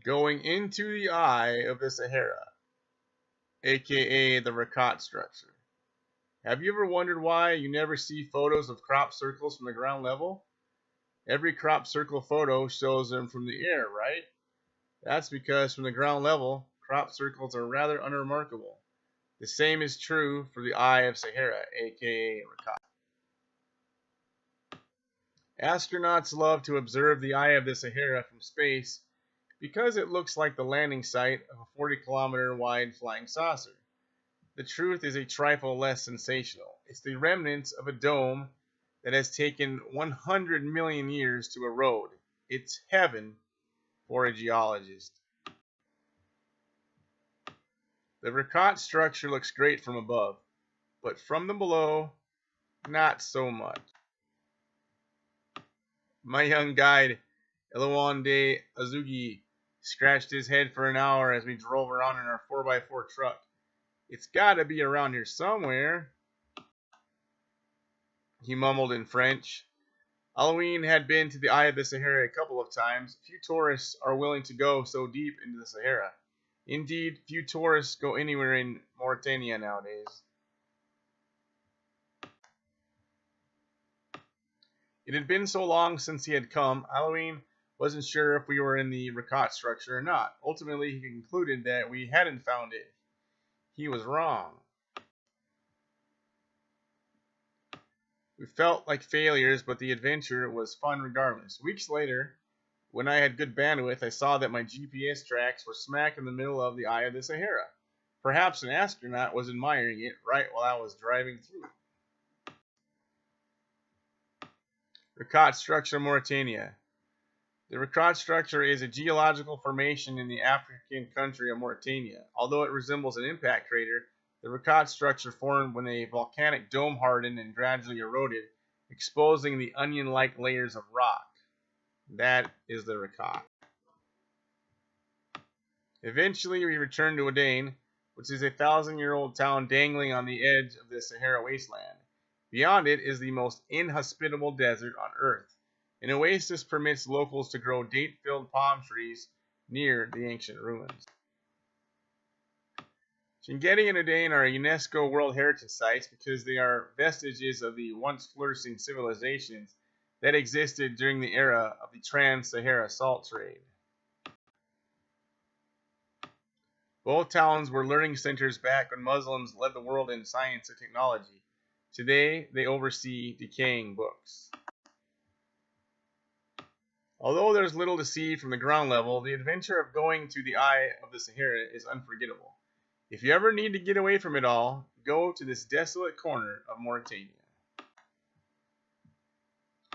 Going into the eye of the Sahara, aka the Richat structure. Have you ever wondered why you never see photos of crop circles from the ground level? Every crop circle photo shows them from the air, right? That's because from the ground level, crop circles are rather unremarkable. The same is true for the eye of Sahara, aka Richat. Astronauts love to observe the eye of the Sahara from space because it looks like the landing site of a 40-kilometer wide flying saucer. The truth is a trifle less sensational. It's the remnants of a dome that has taken 100 million years to erode. It's heaven for a geologist. The Richat structure looks great from above, but from the below, not so much. My young guide, Elewande Azugi, scratched his head for an hour as we drove around in our 4x4 truck. It's gotta be around here somewhere, he mumbled in French. Halloween had been to the eye of the Sahara a couple of times. Few tourists are willing to go so deep into the Sahara. Indeed, few tourists go anywhere in Mauritania nowadays. It had been so long since he had come, Halloween wasn't sure if we were in the Richat structure or not. Ultimately, he concluded that we hadn't found it. He was wrong. We felt like failures, but the adventure was fun regardless. Weeks later, when I had good bandwidth, I saw that my GPS tracks were smack in the middle of the eye of the Sahara. Perhaps an astronaut was admiring it right while I was driving through. Richat structure, Mauritania. The Richat structure is a geological formation in the African country of Mauritania. Although it resembles an impact crater, the Richat structure formed when a volcanic dome hardened and gradually eroded, exposing the onion-like layers of rock. That is the Richat. Eventually, we returned to Oudane, which is a 1,000-year-old town dangling on the edge of the Sahara wasteland. Beyond it is the most inhospitable desert on Earth. An oasis permits locals to grow date-filled palm trees near the ancient ruins. Chinguetti and Oudane are UNESCO World Heritage Sites because they are vestiges of the once flourishing civilizations that existed during the era of the Trans-Sahara salt trade. Both towns were learning centers back when Muslims led the world in science and technology. Today, they oversee decaying books. Although there's little to see from the ground level, the adventure of going to the eye of the Sahara is unforgettable. If you ever need to get away from it all, go to this desolate corner of Mauritania.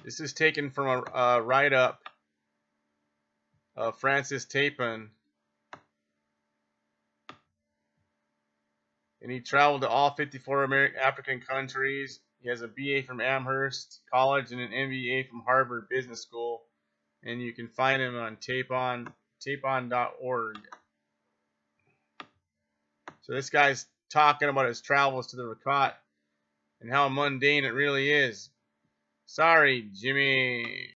This is taken from a write-up of Francis TAPON. And he traveled to all 54 African countries. He has a BA from Amherst College and an MBA from Harvard Business School. And you can find him on tapon.org. So this guy's talking about his travels to the Richat and how mundane it really is. Sorry, Jimmy.